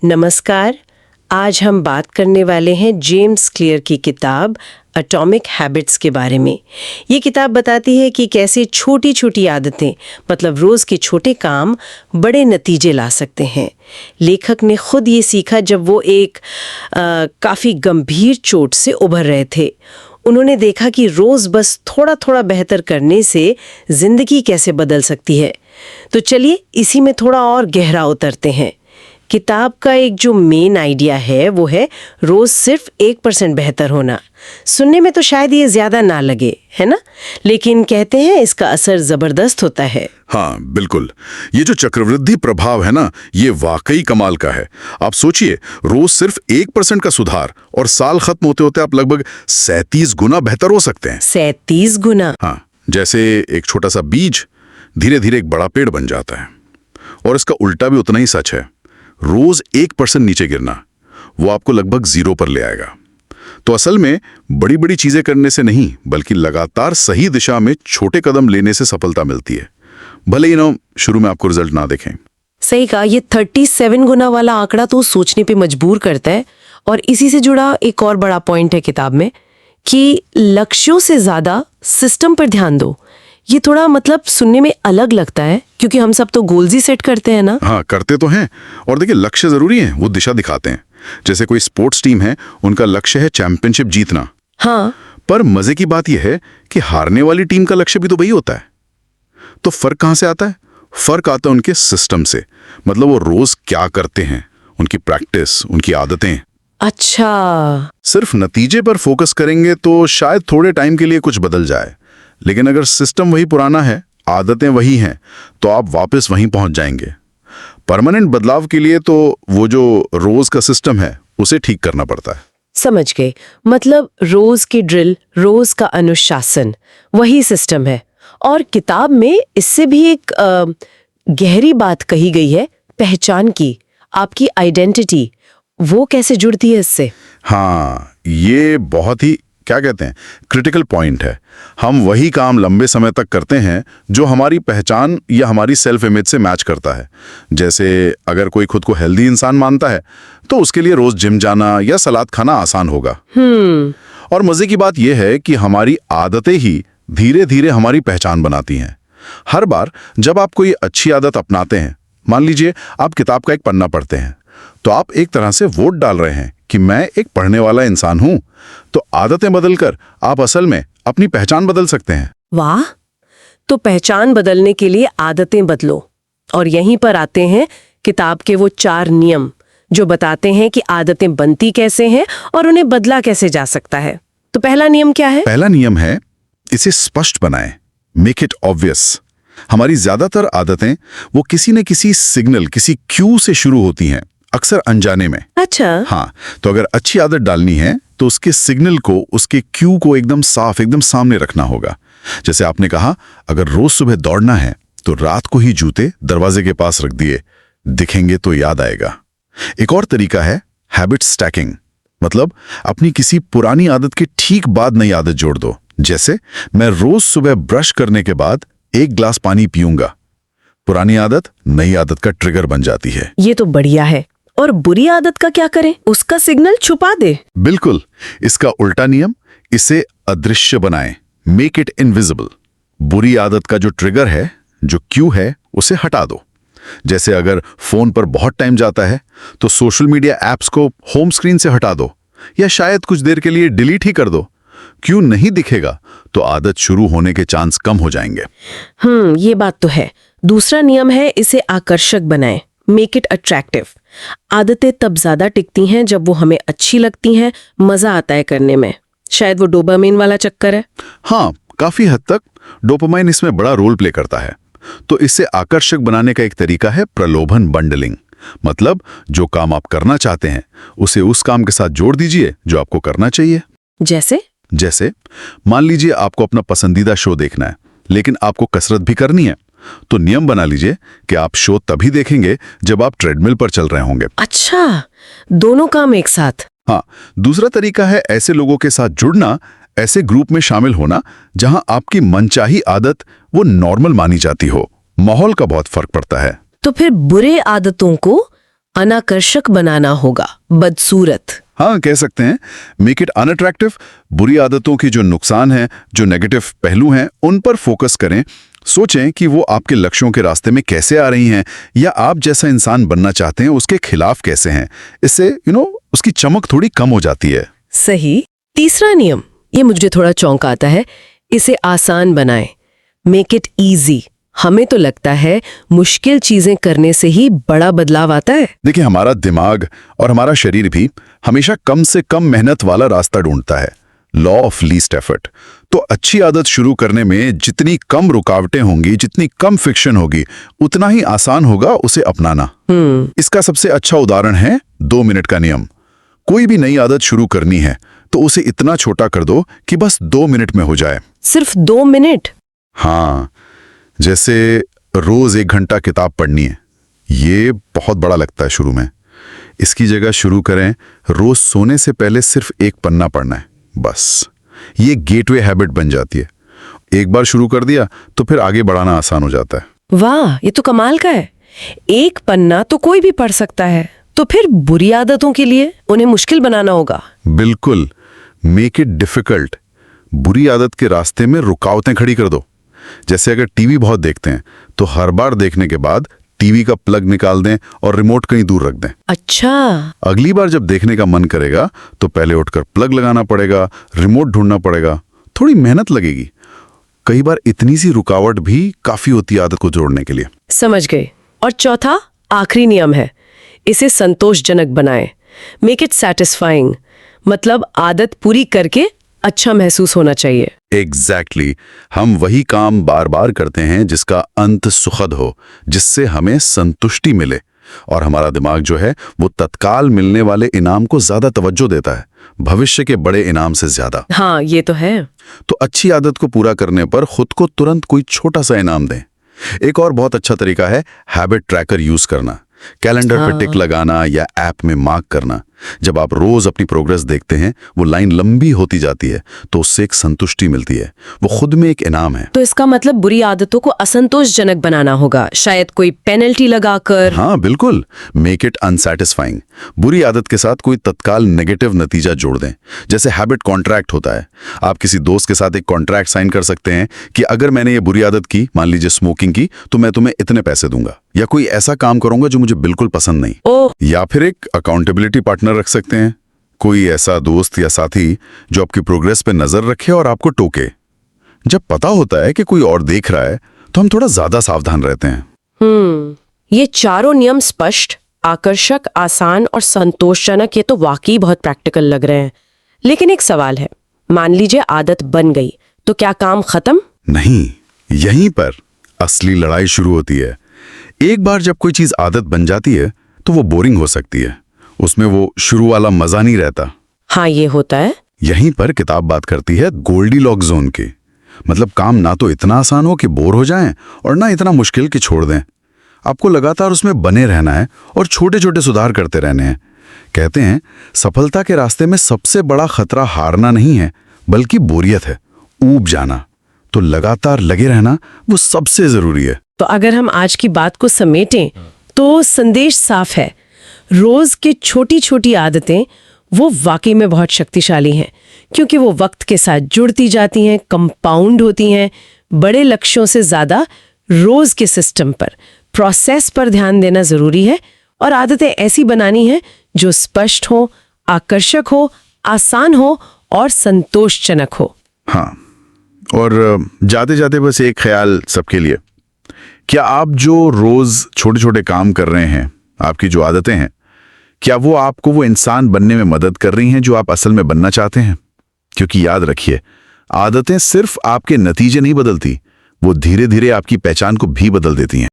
नमस्कार। आज हम बात करने वाले हैं जेम्स क्लियर की किताब एटॉमिक हैबिट्स के बारे में। ये किताब बताती है कि कैसे छोटी छोटी आदतें मतलब रोज़ के छोटे काम बड़े नतीजे ला सकते हैं। लेखक ने खुद ये सीखा जब वो एक काफ़ी गंभीर चोट से उभर रहे थे। उन्होंने देखा कि रोज़ बस थोड़ा थोड़ा बेहतर करने से ज़िंदगी कैसे बदल सकती है। तो चलिए इसी में थोड़ा और गहरा उतरते हैं। किताब का एक जो मेन आइडिया है वो है रोज सिर्फ 1% बेहतर होना। सुनने में तो शायद ये ज्यादा ना लगे, है ना? लेकिन कहते हैं इसका असर जबरदस्त होता है। हाँ बिल्कुल, ये जो चक्रवृद्धि प्रभाव है ना, ये वाकई कमाल का है। आप सोचिए, रोज सिर्फ 1% का सुधार और साल खत्म होते होते आप लगभग 37 गुना बेहतर हो सकते हैं। 37 गुना? हाँ, जैसे एक छोटा सा बीज धीरे धीरे एक बड़ा पेड़ बन जाता है। और इसका उल्टा भी उतना ही सच है। रोज 1% नीचे गिरना वो आपको लगभग 0 पर ले आएगा। तो असल में बड़ी बड़ी चीजें करने से नहीं, बल्कि लगातार सही दिशा में छोटे कदम लेने से सफलता मिलती है, भले ही शुरू में आपको रिजल्ट ना देखें। सही कहा। ये 37 गुना वाला आंकड़ा तो सोचने पे मजबूर करता है। और इसी से जुड़ा एक और बड़ा पॉइंट है किताब में कि लक्ष्यों से ज्यादा सिस्टम पर ध्यान दो। ये थोड़ा मतलब सुनने में अलग लगता है, क्योंकि हम सब तो गोल्स ही सेट करते हैं ना। हाँ, करते तो हैं। और देखिए, लक्ष्य जरूरी है, वो दिशा दिखाते हैं। जैसे कोई स्पोर्ट्स टीम है, उनका लक्ष्य है चैंपियनशिप जीतना। हाँ, पर मजे की बात यह है कि हारने वाली टीम का लक्ष्य भी तो वही होता है। तो फर्क कहां से आता है? फर्क आता है उनके सिस्टम से। मतलब वो रोज क्या करते हैं, उनकी प्रैक्टिस, उनकी आदतें। अच्छा। सिर्फ नतीजे पर फोकस करेंगे तो शायद थोड़े टाइम के लिए कुछ बदल जाए, लेकिन अगर सिस्टम वही पुराना है, आदतें वही हैं, तो आप वापस वहीं पहुंच जाएंगे। परमानेंट बदलाव के लिए तो वो जो रोज का सिस्टम है उसे ठीक करना पड़ता है। समझ गए। मतलब रोज की ड्रिल, रोज का अनुशासन, वही सिस्टम है। और किताब में इससे भी एक गहरी बात कही गई है, पहचान की, आपकी आइडेंटिटी, वो कैसे जुड़ती है इससे? हाँ, ये बहुत ही क्या कहते हैं, क्रिटिकल पॉइंट है। हम वही काम लंबे समय तक करते हैं जो हमारी पहचान या हमारी सेल्फ इमेज से मैच करता है। जैसे अगर कोई खुद को हेल्दी इंसान मानता है तो उसके लिए रोज जिम जाना या सलाद खाना आसान होगा। और मजे की बात यह है कि हमारी आदतें ही धीरे धीरे हमारी पहचान बनाती हैं। हर बार जब आप कोई अच्छी आदत अपनाते हैं, मान लीजिए आप किताब का एक पन्ना पढ़ते हैं, तो आप एक तरह से वोट डाल रहे हैं कि मैं एक पढ़ने वाला इंसान हूं। तो आदतें बदलकर आप असल में अपनी पहचान बदल सकते हैं। वाह! तो पहचान बदलने के लिए आदतें बदलो। और यहीं पर आते हैं किताब के वो 4 नियम जो बताते हैं कि आदतें बनती कैसे हैं और उन्हें बदला कैसे जा सकता है। तो पहला नियम क्या है? पहला नियम है, इसे स्पष्ट बनाएं, मेक इट ऑब्वियस। हमारी ज्यादातर आदतें वो किसी न किसी सिग्नल, किसी क्यू से शुरू होती हैं, अक्सर अनजाने में। अच्छा। हाँ, तो अगर अच्छी आदत डालनी है तो उसके सिग्नल को, उसके क्यू को एकदम साफ, एकदम सामने रखना होगा। जैसे आपने कहा, अगर रोज सुबह दौड़ना है तो रात को ही जूते दरवाजे के पास रख दिए, दिखेंगे तो याद आएगा। एक और तरीका है हैबिट स्टैकिंग। मतलब अपनी किसी पुरानी आदत के ठीक बाद नई आदत जोड़ दो। जैसे मैं रोज सुबह ब्रश करने के बाद 1 गिलास पानी पीऊंगा। पुरानी आदत नई आदत का ट्रिगर बन जाती है। ये तो बढ़िया है। और बुरी आदत का क्या करें? उसका सिग्नल छुपा दे। बिल्कुल, इसका उल्टा नियम, इसे अदृश्य बनाएं, मेक इट इनविजिबल। बुरी आदत का जो ट्रिगर है, जो क्यू है, उसे हटा दो। जैसे अगर फोन पर बहुत टाइम जाता है तो सोशल मीडिया एप्स को होम स्क्रीन से हटा दो, या शायद कुछ देर के लिए डिलीट ही कर दो। क्यू नहीं दिखेगा तो आदत शुरू होने के चांस कम हो जाएंगे। ये बात तो है। दूसरा नियम है, इसे आकर्षक बनाएं, मेक इट अट्रैक्टिव। आदतें तब ज्यादा टिकती हैं जब वो हमें अच्छी लगती हैं, मजा आता है करने में। शायद वो डोपामाइन वाला चक्कर है। हाँ, काफी हद तक डोपामाइन इसमें बड़ा रोल प्ले करता है। तो इसे आकर्षक बनाने का एक तरीका है प्रलोभन बंडलिंग। मतलब जो काम आप करना चाहते हैं उसे उस काम के साथ जोड़ दीजिए जो आपको करना चाहिए। जैसे मान लीजिए आपको अपना पसंदीदा शो देखना है, लेकिन आपको कसरत भी करनी है, तो नियम बना लीजिए कि आप शो तभी देखेंगे जब आप ट्रेडमिल पर चल रहे होंगे। अच्छा, दोनों काम एक साथ। हाँ, दूसरा तरीका है ऐसे लोगों के साथ जुड़ना, ऐसे ग्रुप में शामिल होना जहां आपकी मनचाही आदत वो नॉर्मल मानी जाती हो। माहौल का बहुत फर्क पड़ता है। तो फिर बुरे आदतों को अनाकर्षक बनाना होगा, बदसूरत। हाँ, कह सकते हैं मेक इट अनअट्रैक्टिव। बुरी आदतों के जो नुकसान हैं, जो नेगेटिव पहलू हैं, उन पर फोकस करें। सोचें कि वो आपके लक्ष्यों के रास्ते में कैसे आ रही हैं, या आप जैसा इंसान बनना चाहते हैं उसके खिलाफ कैसे हैं। इससे उसकी चमक थोड़ी कम हो जाती है। सही। तीसरा नियम, ये मुझे थोड़ा चौंकाता है, इसे आसान बनाएं। Make it easy. हमें तो लगता है मुश्किल चीजें करने से ही बड़ा बदलाव आता है। देखिए, हमारा दिमाग और हमारा शरीर भी हमेशा कम से कम मेहनत वाला रास्ता ढूंढता है, लॉ ऑफ लीस्ट एफर्ट। तो अच्छी आदत शुरू करने में जितनी कम रुकावटें होंगी, जितनी कम फ्रिक्शन होगी, उतना ही आसान होगा उसे अपनाना। इसका सबसे अच्छा उदाहरण है 2 मिनट का नियम। कोई भी नई आदत शुरू करनी है तो उसे इतना छोटा कर दो कि बस 2 मिनट में हो जाए। सिर्फ 2 मिनट? हाँ, जैसे रोज 1 घंटा किताब पढ़नी है। ये बहुत बड़ा लगता है शुरू में। इसकी जगह शुरू करें रोज सोने से पहले सिर्फ 1 पन्ना पढ़ना है, बस। ये गेटवे हैबिट बन जाती है। एक बार शुरू कर दिया तो फिर आगे बढ़ाना आसान हो जाता है। वाह, ये तो कमाल का है। 1 पन्ना तो कोई भी पढ़ सकता है, तो फिर बुरी आदतों के लिए उन्हें मुश्किल बनाना होगा। बिल्कुल, मेक इट डिफिकल्ट। बुरी आदत के रास्ते में रुकावटें खड़ी कर दो। जैसे अगर टीवी बहुत देखते हैं तो हर बार देखने के बाद टीवी का प्लग निकाल दें और रिमोट कहीं दूर रख दें। अच्छा। अगली बार जब देखने का मन करेगा तो पहले उठकर प्लग लगाना पड़ेगा, रिमोट ढूंढना पड़ेगा, थोड़ी मेहनत लगेगी। कई बार इतनी सी रुकावट भी काफी होती है आदत को जोड़ने के लिए। समझ गए। और चौथा, आखिरी नियम है, इसे संतोषजनक बनाएं। Make it satisfying. मतलब आदत पूरी करके अच्छा महसूस होना चाहिए। एग्जैक्टली। हम वही काम बार बार करते हैं जिसका अंत सुखद हो, जिससे हमें संतुष्टि मिले। और हमारा दिमाग जो है वो तत्काल मिलने वाले इनाम को ज्यादा तवज्जो देता है, भविष्य के बड़े इनाम से ज्यादा। हाँ, ये तो है। तो अच्छी आदत को पूरा करने पर खुद को तुरंत कोई छोटा सा इनाम दें। एक और बहुत अच्छा तरीका है हैबिट ट्रैकर यूज करना। कैलेंडर पर टिक लगाना या ऐप में मार्क करना। जब आप रोज अपनी प्रोग्रेस देखते हैं, वो लाइन लंबी होती जाती है तो उससे एक संतुष्टि मिलती है। वो खुद में एक इनाम है। तो इसका मतलब बुरी आदतों को असंतोषजनक बनाना होगा, शायद कोई पेनल्टी लगाकर। हाँ बिल्कुल, मेक इट अनसैटिस्फाइंग। बुरी आदत के साथ कोई तत्काल नेगेटिव नतीजा जोड़ दें। जैसे हैबिट कॉन्ट्रैक्ट होता है। आप किसी दोस्त के साथ एक कॉन्ट्रैक्ट साइन कर सकते हैं कि अगर मैंने ये बुरी आदत की, मान लीजिए स्मोकिंग की, तो मैं तुम्हें इतने पैसे दूंगा, या कोई ऐसा काम करूंगा जो मुझे बिल्कुल पसंद नहीं। या फिर एक अकाउंटेबिलिटी पार्टनर रख सकते हैं, कोई ऐसा दोस्त या साथी जो आपकी प्रोग्रेस पे नजर रखे और आपको टोके। जब पता होता है कि कोई और देख रहा है तो हम थोड़ा ज्यादा सावधान रहते हैं। ये चारों नियम स्पष्ट, आकर्षक, आसान और संतोषजनक, ये तो वाकई बहुत प्रैक्टिकल लग रहे हैं। लेकिन एक सवाल है, मान लीजिए आदत बन गई तो क्या काम खत्म? नहीं, यहीं पर असली लड़ाई शुरू होती है। एक बार जब कोई चीज आदत बन जाती है तो वो बोरिंग हो सकती है, उसमें वो शुरू वाला मजा नहीं रहता। हाँ, ये होता है। यहीं पर किताब बात करती है गोल्डीलॉक्स जोन की। मतलब काम ना तो इतना आसान हो कि बोर हो जाएं और ना इतना मुश्किल कि छोड़ दें। आपको लगातार उसमें बने रहना है और छोटे छोटे सुधार करते रहने हैं। कहते हैं सफलता के रास्ते में सबसे बड़ा खतरा हारना नहीं है, बल्कि बोरियत है, ऊब जाना। तो लगातार लगे रहना वो सबसे जरूरी है। तो अगर हम आज की बात को समेटें तो संदेश साफ है, रोज की छोटी छोटी आदतें वो वाकई में बहुत शक्तिशाली हैं, क्योंकि वो वक्त के साथ जुड़ती जाती हैं, कंपाउंड होती हैं। बड़े लक्ष्यों से ज्यादा रोज के सिस्टम पर, प्रोसेस पर ध्यान देना जरूरी है, और आदतें ऐसी बनानी है जो स्पष्ट हो, आकर्षक हो, आसान हो और संतोषजनक हो। हाँ, और जाते जाते बस एक ख्याल सबके लिए, क्या आप जो रोज छोटे छोटे काम कर रहे हैं, आपकी जो आदतें हैं, क्या वो आपको वो इंसान बनने में मदद कर रही हैं जो आप असल में बनना चाहते हैं? क्योंकि याद रखिए, आदतें सिर्फ आपके नतीजे नहीं बदलती, वो धीरे धीरे आपकी पहचान को भी बदल देती हैं।